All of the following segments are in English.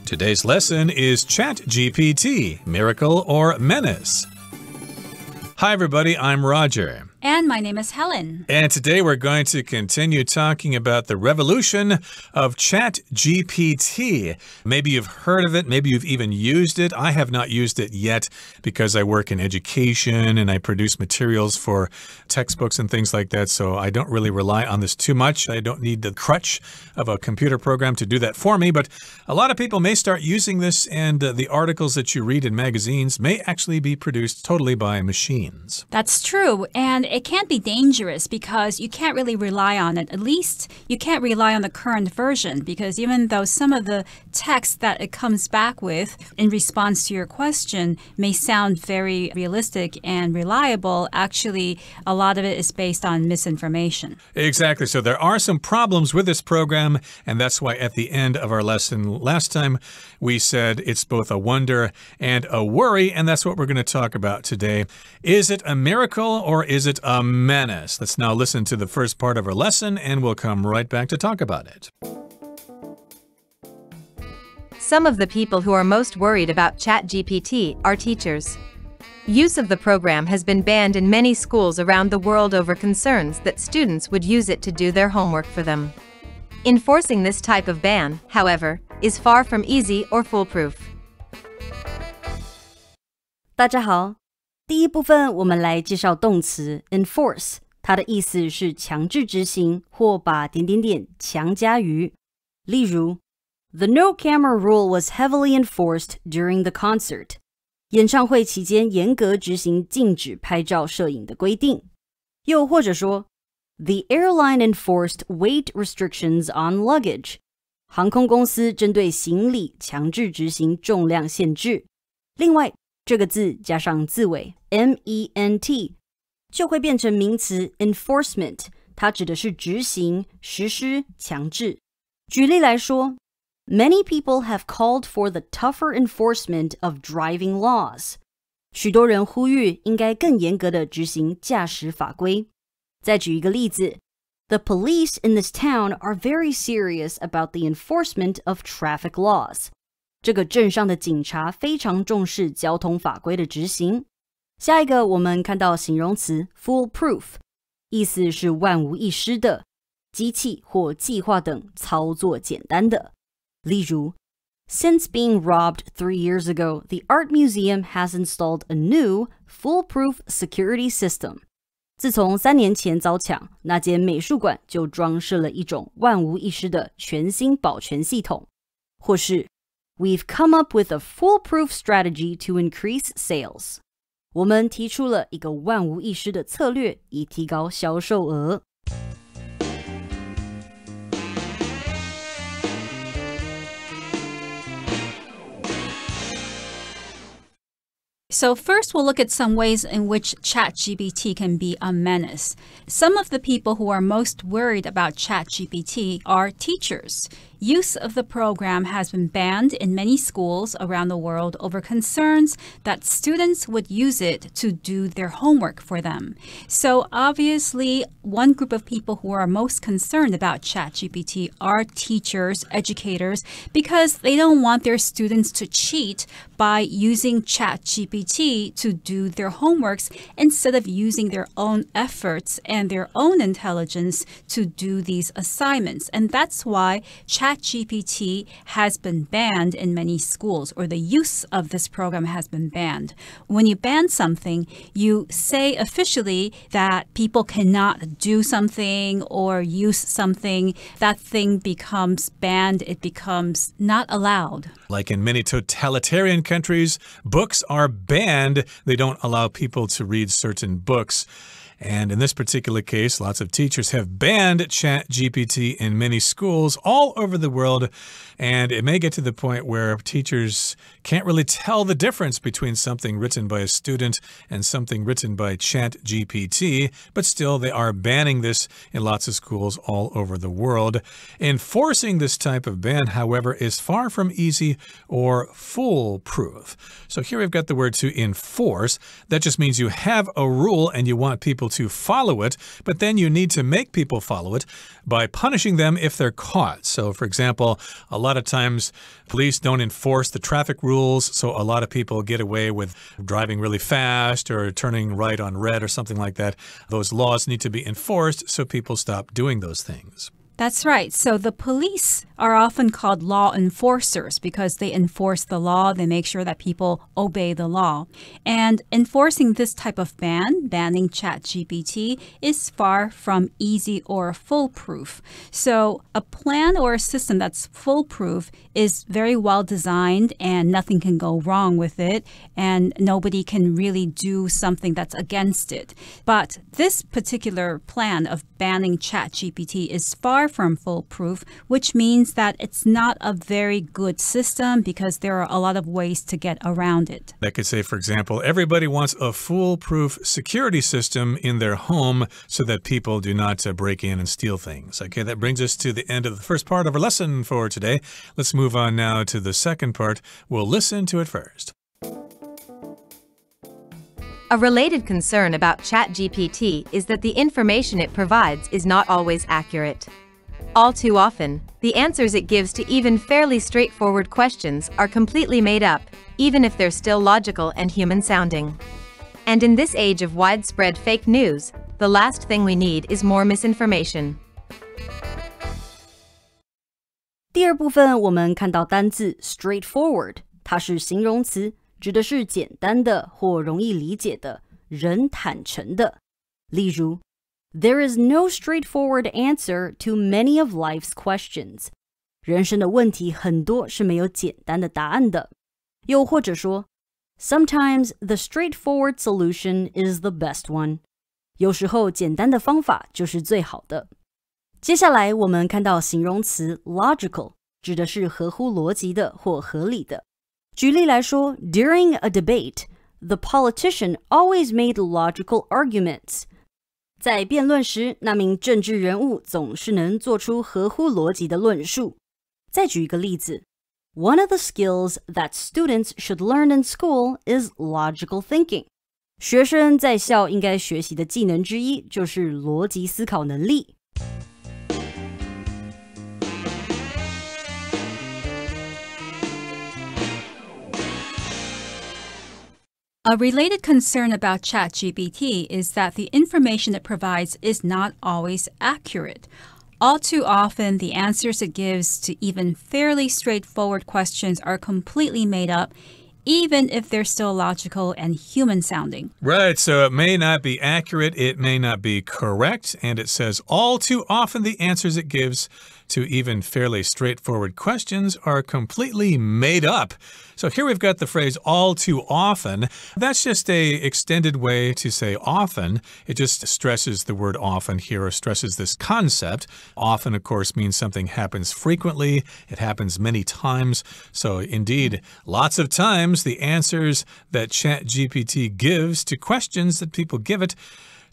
Today's lesson is ChatGPT, Miracle or Menace. Hi, everybody. I'm Roger. And my name is Helen. And today we're going to continue talking about the revolution of ChatGPT. Maybe you've heard of it. Maybe you've even used it. I have not used it yet because I work in education and I produce materials for textbooks and things like that. So I don't really rely on this too much. I don't need the crutch of a computer program to do that for me. But a lot of people may start using this, and the articles that you read in magazines may actually be produced totally by machines. That's true. And it can be dangerous because you can't really rely on it. At least you can't rely on the current version, because even though some of the text that it comes back with in response to your question may sound very realistic and reliable, actually a lot of it is based on misinformation. Exactly. So there are some problems with this program, and that's why at the end of our lesson last time we said it's both a wonder and a worry, and that's what we're going to talk about today. Is it a miracle or is it a menace? Let's now listen to the first part of our lesson, and we'll come right back to talk about it. Some of the people who are most worried about ChatGPT are teachers. Use of the program has been banned in many schools around the world over concerns that students would use it to do their homework for them. Enforcing this type of ban, however, is far from easy or foolproof. 大家好，第一部分我们来介绍动词 enforce， 它的意思是强制执行或把强加于。例如 The no camera rule was heavily enforced during the concert. 演唱会期间严格执行禁止拍照摄影的规定。又或者说 The airline enforced weight restrictions on luggage. 航空公司针对行李强制执行重量限制。另外这个字加上字尾 ment 就会变成名词 enforcement， 它指的是执行、实施、强制。举例来说 Many people have called for the tougher enforcement of driving laws. 许多人呼吁应该更严格的执行驾驶法规。再举一个例子 The police in this town are very serious about the enforcement of traffic laws. 这个镇上的警察非常重视交通法规的执行。下一个我们看到形容词 foolproof， 意思是万无一失的，机器或计划等操作简单的。例如 Since being robbed 3 years ago, the Art Museum has installed a new, foolproof security system. 自从3年前遭抢，那间美术馆就装饰了一种万无一失的全新保全系统。或是 We've come up with a foolproof strategy to increase sales. 我们提出了一个万无一失的策略，以提高销售额。So first we'll look at some ways in which ChatGPT can be a menace. Some of the people who are most worried about ChatGPT are teachers. Use of the program has been banned in many schools around the world over concerns that students would use it to do their homework for them. So obviously, one group of people who are most concerned about ChatGPT are teachers, educators, because they don't want their students to cheat by using ChatGPT to do their homeworks instead of using their own efforts and their own intelligence to do these assignments. And that's why ChatGPT has been banned in many schools, or the use of this program has been banned. When you ban something, you say officially that people cannot do something or use something. That thing becomes banned. It becomes not allowed. Like in many totalitarian countries, books are banned. They don't allow people to read certain books. And in this particular case, lots of teachers have banned ChatGPT in many schools all over the world. And it may get to the point where teachers can't really tell the difference between something written by a student and something written by ChatGPT, but still they are banning this in lots of schools all over the world. Enforcing this type of ban, however, is far from easy or foolproof. So here we've got the word to enforce. That just means you have a rule and you want people people to follow it, but then you need to make people follow it by punishing them if they're caught. So, for example, a lot of times police don't enforce the traffic rules, so a lot of people get away with driving really fast or turning right on red or something like that. Those laws need to be enforced so people stop doing those things. That's right. So the police are often called law enforcers because they enforce the law. They make sure that people obey the law. And enforcing this type of banning ChatGPT, is far from easy or foolproof. So a plan or a system that's foolproof is very well designed and nothing can go wrong with it and nobody can really do something that's against it. But this particular plan of banning ChatGPT is far from foolproof, which means that it's not a very good system because there are a lot of ways to get around it. That could say, for example, everybody wants a foolproof security system in their home so that people do not break in and steal things. Okay, that brings us to the end of the first part of our lesson for today. Let's move on now to the second part. We'll listen to it first. A related concern about ChatGPT is that the information it provides is not always accurate. All too often, the answers it gives to even fairly straightforward questions are completely made up, even if they're still logical and human-sounding. And in this age of widespread fake news, the last thing we need is more misinformation. 第二部分我们看到单字 straightforward， 它是形容词，指的是简单的或容易理解的，人坦诚的。例如There is no straightforward answer to many of life's questions. 人生的问题很多是没有简单的答案的。又或者说 Sometimes the straightforward solution is the best one. 有时候简单的方法就是最好的。接下来我们看到形容词 logical， 指的是合乎逻辑的或合理的。举例来说 During a debate, the politician always made logical arguments.在辩论时，那名政治人物总是能做出合乎逻辑的论述。再举一个例子 One of the skills that students should learn in school is logical thinking. 学生在校应该学习的技能之一就是逻辑思考能力。A related concern about ChatGPT is that the information it provides is not always accurate. All too often, the answers it gives to even fairly straightforward questions are completely made up, even if they're still logical and human-sounding. Right, so it may not be accurate, it may not be correct, and it says all too often the answers it gives to even fairly straightforward questions are completely made up. So here we've got the phrase all too often. That's just an extended way to say often. It just stresses the word often here, or stresses this concept. Often, of course, means something happens frequently. It happens many times. So indeed, lots of times the answers that ChatGPT gives to questions that people give it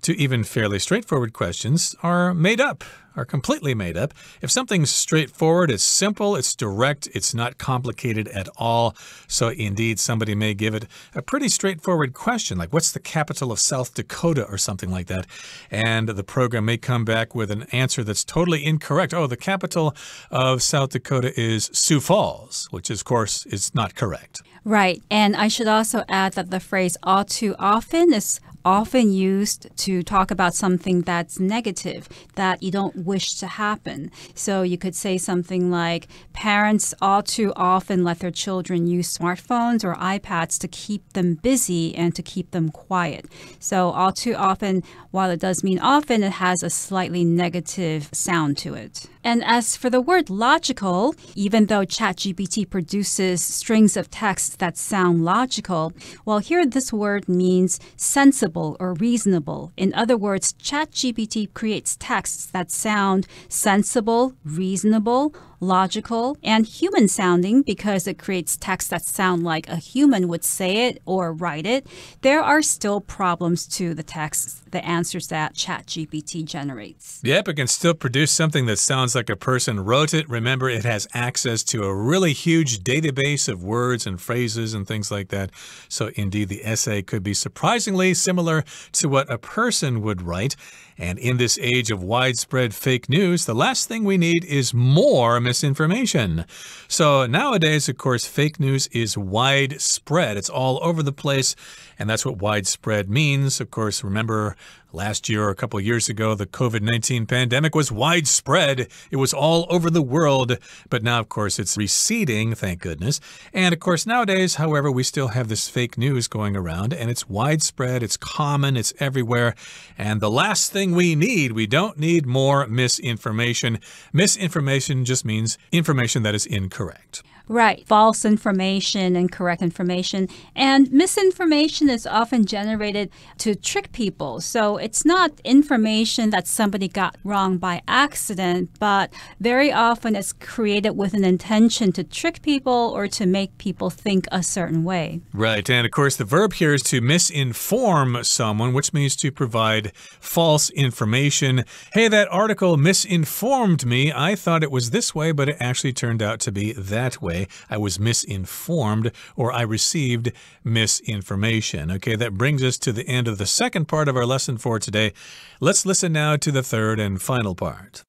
to even fairly straightforward questions are made up, are completely made up. If something's straightforward, it's simple, it's direct, it's not complicated at all. So indeed, somebody may give it a pretty straightforward question, like what's the capital of South Dakota or something like that. And the program may come back with an answer that's totally incorrect. Oh, the capital of South Dakota is Sioux Falls, which of course is not correct. Right. And I should also add that the phrase all too often is often used to talk about something that's negative, that you don't wish to happen. So you could say something like, parents all too often let their children use smartphones or iPads to keep them busy and to keep them quiet. So all too often, while it does mean often, it has a slightly negative sound to it. And as for the word logical, even though ChatGPT produces strings of text that sound logical, well, here this word means sensible or reasonable. In other words, ChatGPT creates texts that sound sensible, reasonable, logical, and human sounding because it creates text that sound like a human would say it or write it, there are still problems to the texts, the answers that ChatGPT generates. Yep, it can still produce something that sounds like a person wrote it. Remember, it has access to a really huge database of words and phrases and things like that. So indeed, the essay could be surprisingly similar to what a person would write. And in this age of widespread fake news, the last thing we need is more misinformation. So nowadays, of course, fake news is widespread. It's all over the place, and that's what widespread means. Of course, remember last year or a couple of years ago, the COVID-19 pandemic was widespread. It was all over the world, but now, of course, it's receding, thank goodness. And, of course, nowadays, however, we still have this fake news going around, and it's widespread, it's common, it's everywhere. And the last thing we don't need more misinformation. Misinformation just means information that is incorrect. Right, false information, incorrect information. And misinformation is often generated to trick people. So it's not information that somebody got wrong by accident, but very often it's created with an intention to trick people or to make people think a certain way. Right, and of course the verb here is to misinform someone, which means to provide false information. Hey, that article misinformed me. I thought it was this way, but it actually turned out to be that way. I was misinformed, or I received misinformation. Okay, that brings us to the end of the second part of our lesson for today. Let's listen now to the third and final part.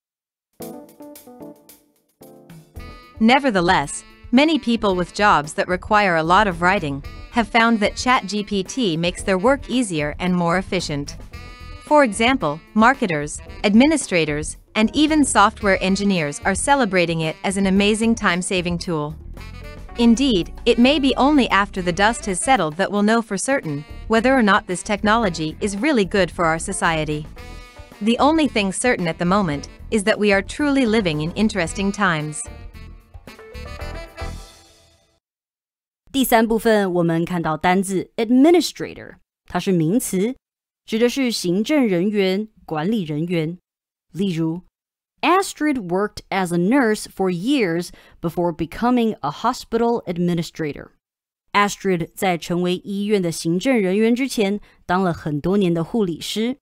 Nevertheless, many people with jobs that require a lot of writing have found that ChatGPT makes their work easier and more efficient. For example, marketers, administrators, and even software engineers are celebrating it as an amazing time-saving tool. Indeed, it may be only after the dust has settled that we'll know for certain whether or not this technology is really good for our society. The only thing certain at the moment is that we are truly living in interesting times. 第三部分我们看到单字 administrator， 它是名词，指的是行政人员、管理人员。例如 Astrid worked as a nurse for years before becoming a hospital administrator. Astrid 在成为医院的行政人员之前，当了很多年的护理师。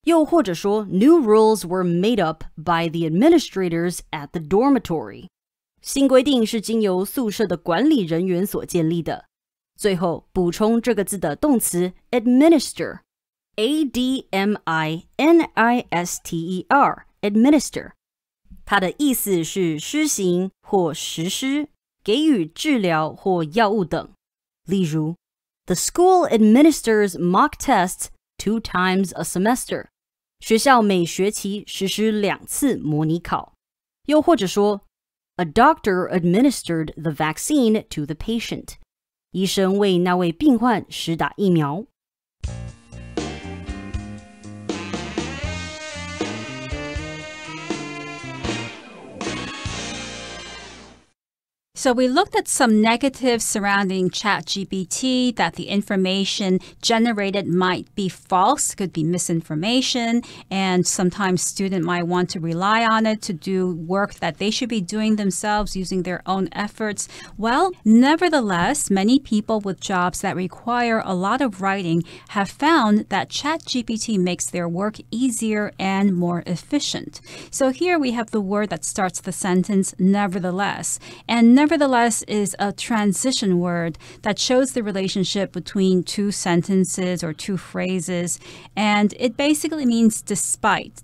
又或者说 New rules were made up by the administrators at the dormitory. 新规定是经由宿舍的管理人员所建立的。最后补充这个字的动词 administer, A-D-M-I-N-I-S-T-E-R, administer. 它的意思是施行或实施，给予治疗或药物等。例如 The school administers mock tests 2 times a semester. 学校每学期实施2次模拟考。又或者说A doctor administered the vaccine to the patient. 医生为那位病患施打疫苗。So we looked at some negatives surrounding ChatGPT, that the information generated might be false, could be misinformation, and sometimes students might want to rely on it to do work that they should be doing themselves using their own efforts. Well, nevertheless, many people with jobs that require a lot of writing have found that ChatGPT makes their work easier and more efficient. So here we have the word that starts the sentence, nevertheless. And nevertheless is a transition word that shows the relationship between two sentences or two phrases. And it basically means despite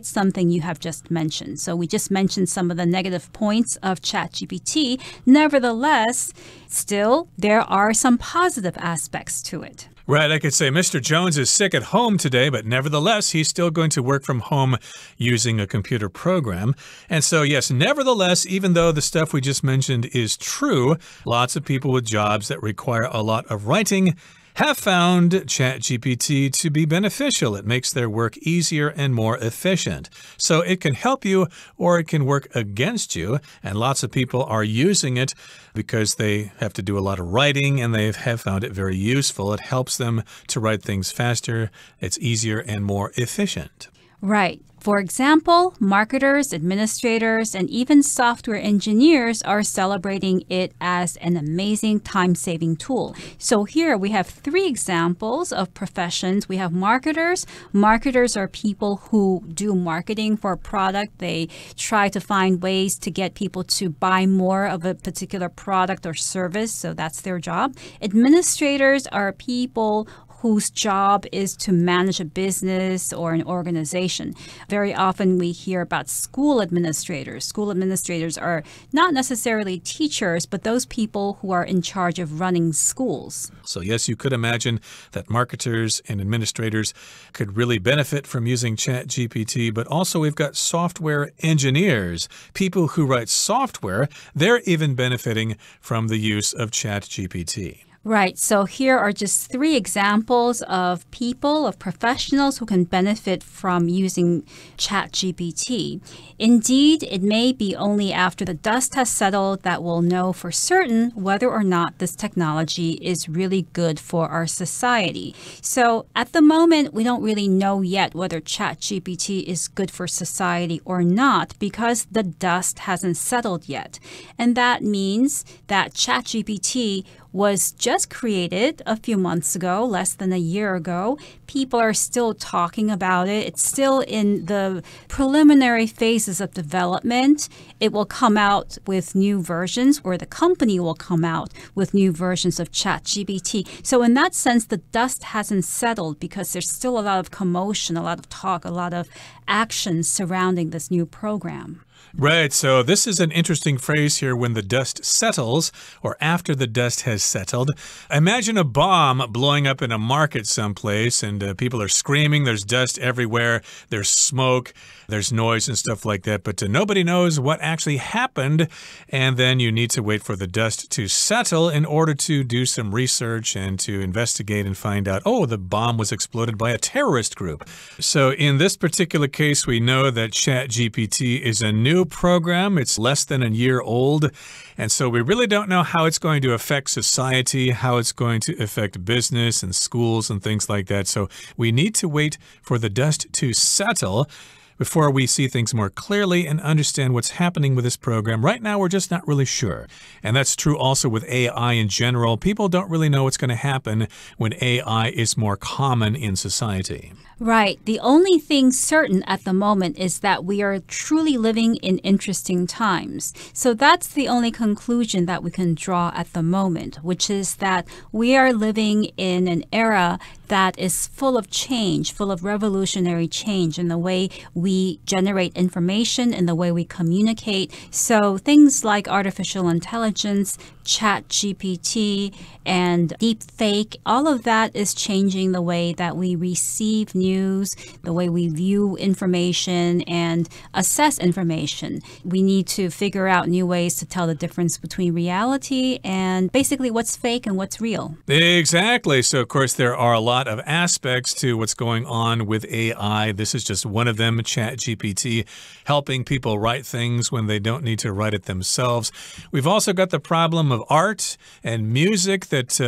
something you have just mentioned. So we just mentioned some of the negative points of ChatGPT. Nevertheless, still, there are some positive aspects to it. Right, I could say Mr. Jones is sick at home today, but nevertheless, he's still going to work from home using a computer program. And so, yes, nevertheless, even though the stuff we just mentioned is true, lots of people with jobs that require a lot of writing have found ChatGPT to be beneficial. It makes their work easier and more efficient. So it can help you or it can work against you. And lots of people are using it because they have to do a lot of writing and they have found it very useful. It helps them to write things faster. It's easier and more efficient. Right. For example, marketers, administrators, and even software engineers are celebrating it as an amazing time-saving tool. So here we have 3 examples of professions. We have marketers. Marketers are people who do marketing for a product. They try to find ways to get people to buy more of a particular product or service. So that's their job. Administrators are people whose job is to manage a business or an organization. Very often we hear about school administrators. School administrators are not necessarily teachers, but those people who are in charge of running schools. So yes, you could imagine that marketers and administrators could really benefit from using ChatGPT, but also we've got software engineers, people who write software. They're even benefiting from the use of ChatGPT. Right. So here are just 3 examples of people, of professionals who can benefit from using ChatGPT. Indeed, it may be only after the dust has settled that we'll know for certain whether or not this technology is really good for our society. So at the moment, we don't really know yet whether ChatGPT is good for society or not because the dust hasn't settled yet. And that means that ChatGPT was just created a few months ago, less than a year ago. People are still talking about it. It's still in the preliminary phases of development. It will come out with new versions, or the company will come out with new versions of ChatGPT. So in that sense, the dust hasn't settled because there's still a lot of commotion, a lot of talk, a lot of action surrounding this new program. Right, so this is an interesting phrase here, when the dust settles, or after the dust has settled. Imagine a bomb blowing up in a market someplace, and people are screaming, there's dust everywhere, there's smoke, there's noise and stuff like that, but nobody knows what actually happened, and then you need to wait for the dust to settle in order to do some research and to investigate and find out, oh, the bomb was exploded by a terrorist group. So in this particular case, we know that ChatGPT is a new program. It's less than a year old. And so we really don't know how it's going to affect society, how it's going to affect business and schools and things like that. So we need to wait for the dust to settle before we see things more clearly and understand what's happening with this program. Right now, we're just not really sure. And that's true also with AI in general. People don't really know what's going to happen when AI is more common in society. Right. The only thing certain at the moment is that we are truly living in interesting times. So that's the only conclusion that we can draw at the moment, which is that we are living in an era that is full of change, full of revolutionary change in the way we generate information, in the way we communicate. So things like artificial intelligence, ChatGPT, and deepfake, all of that is changing the way that we receive news, the way we view information and assess information. We need to figure out new ways to tell the difference between reality and basically what's fake and what's real. Exactly. So, of course, there are a lot of aspects to what's going on with AI. This is just one of them, ChatGPT, helping people write things when they don't need to write it themselves. We've also got the problem of art and music that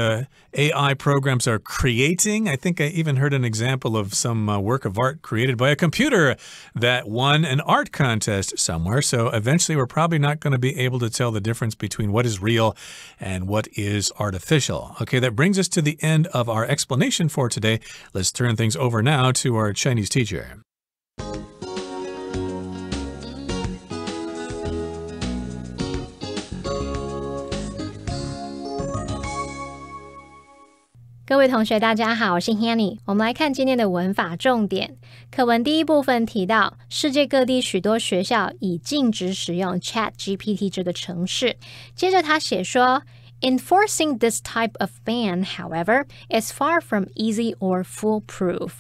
AI programs are creating. I think I even heard an example of some work of art created by a computer that won an art contest somewhere. So eventually we're probably not going to be able to tell the difference between what is real and what is artificial. Okay, that brings us to the end of our explanation for today. Let's turn things over now to our Chinese teacher. 各位同学大家好，我是 Hanny。 我们来看今天的文法重点。课文第一部分提到，世界各地许多学校已禁止使用 ChatGPT 这个程式。接着他写说， Enforcing this type of ban, however, is far from easy or foolproof.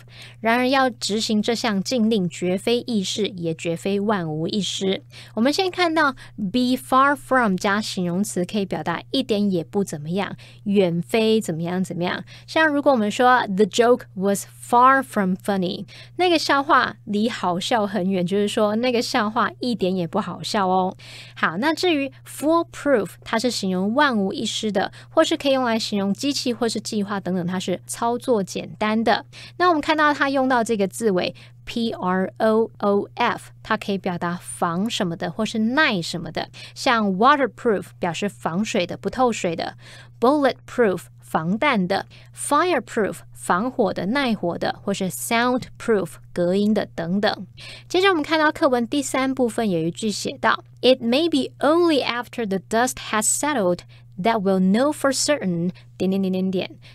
然而要执行这项禁令绝非易事，也绝非万无一失。我们先看到 be far from 加形容词可以表达一点也不怎么样，远非怎么样怎么样。像如果我们说 the joke was far from funny, 那个笑话离好笑很远，就是说那个笑话一点也不好笑哦。好，那至于 foolproof, 它是形容万无一失的，或是可以用来形容机器或是计划等等，它是操作简单的。那我们看到它用到这个字尾 proof， 它可以表达防什么的或是耐什么的，像 waterproof 表示防水的不透水的， bulletproof 防弹的， fireproof 防火的耐火的，或是 soundproof 隔音的等等。接着我们看到课文第3部分有一句写到 It may be only after the dust has settled that we'll know for certain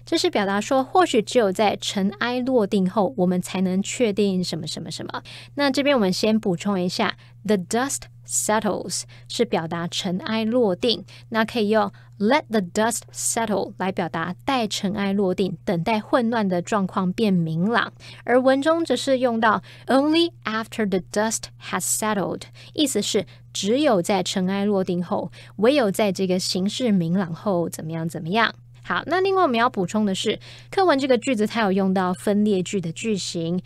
这是表达说或许只有在尘埃落定后我们才能确定什么什么什么。那这边我们先补充一下 The dust settles 是表达尘埃落定，那可以用 let the dust settle 来表达待尘埃落定，等待混乱的状况变明朗。而文中则是用到 only after the dust has settled， 意思是只有在尘埃落定后，唯有在这个形势明朗后怎么样怎么样。好，那另外我们要补充的是，课文这个句子它有用到分列句的句型。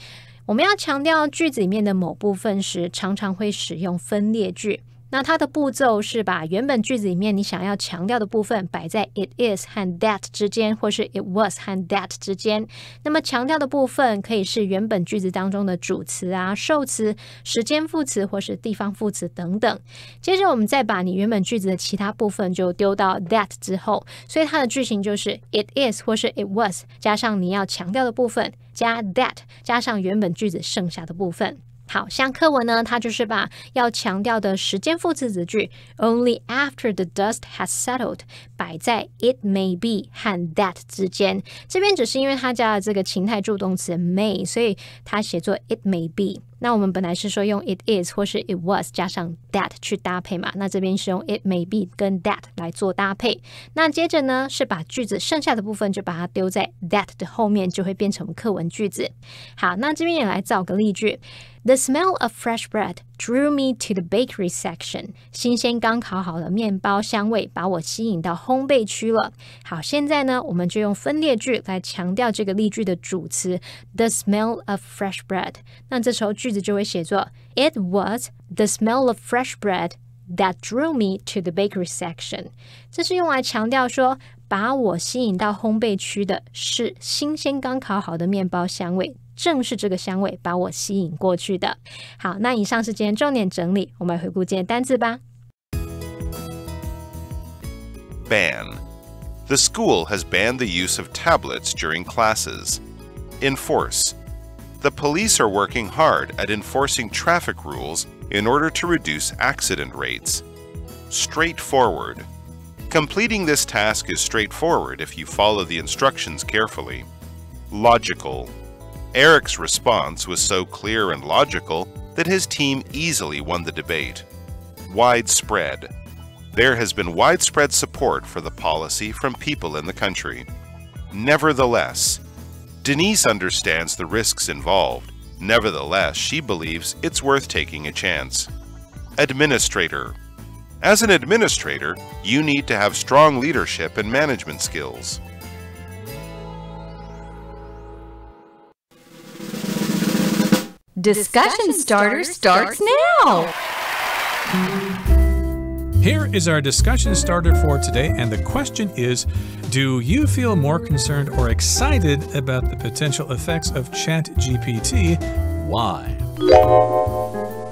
我们要强调句子里面的某部分时，常常会使用分列句。那它的步骤是把原本句子里面你想要强调的部分摆在 it is 和 that 之间，或是 it was 和 that 之间。那么强调的部分可以是原本句子当中的主词啊、受词、时间副词或是地方副词等等。接着我们再把你原本句子的其他部分就丢到 that 之后，所以它的句型就是 it is 或是 it was 加上你要强调的部分，加 that 加上原本句子剩下的部分。好，像课文呢，它就是把要强调的时间副词子句 only after the dust has settled 摆在 it may be 和 that 之间。这边只是因为它加了这个情态助动词 may， 所以它写作 it may be。那我们本来是说用 it is 或是 it was 加上 that 去搭配嘛，那这边是用 it may be 跟 that 来做搭配。那接着呢，是把句子剩下的部分就把它丢在 that 的后面，就会变成课文句子。好，那这边也来造个例句。The smell of fresh bread drew me to the bakery section. 新鲜刚烤好的面包香味把我吸引到烘焙区了。好，现在呢，我们就用分列句来强调这个例句的主词 the smell of fresh bread。那这时候句子就会写作 It was the smell of fresh bread that drew me to the bakery section。 这是用来强调说把我吸引到烘焙区的是新鲜刚烤好的面包香味，正是这个香味把我吸引过去的。好，那以上是今天重点整理，我们来回顾今天单字吧。Ban. The school has banned the use of tablets during classes. Enforce. The police are working hard at enforcing traffic rules in order to reduce accident rates. Straightforward. Completing this task is straightforward if you follow the instructions carefully. Logical. Eric's response was so clear and logical that his team easily won the debate. Widespread. There has been widespread support for the policy from people in the country. Nevertheless. Denise understands the risks involved. Nevertheless, she believes it's worth taking a chance. Administrator. As an administrator, you need to have strong leadership and management skills. Discussion starter starts now! Here is our discussion starter for today, and the question is, do you feel more concerned or excited about the potential effects of ChatGPT? Why?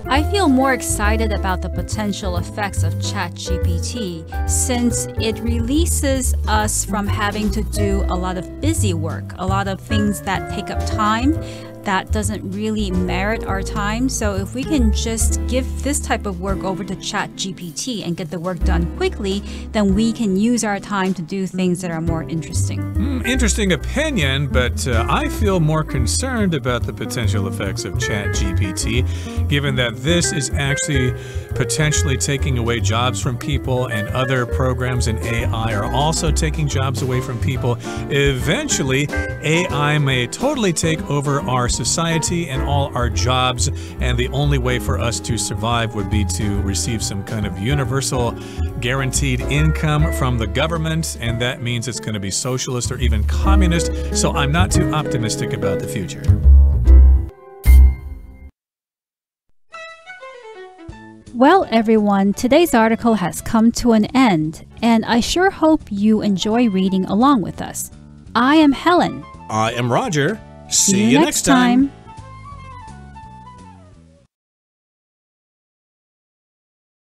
I feel more excited about the potential effects of ChatGPT since it releases us from having to do a lot of busy work, a lot of things that take up time that doesn't really merit our time. So if we can just give this type of work over to ChatGPT and get the work done quickly, then we can use our time to do things that are more interesting. Interesting opinion, but I feel more concerned about the potential effects of ChatGPT, given that this is actually potentially taking away jobs from people, and other programs in AI are also taking jobs away from people. Eventually, AI may totally take over our society and all our jobs, and the only way for us to survive would be to receive some kind of universal guaranteed income from the government, and that means it's going to be socialist or even communist, so I'm not too optimistic about the future. Well, everyone, today's article has come to an end, and I sure hope you enjoy reading along with us. I am Helen. I am Roger. See you next time.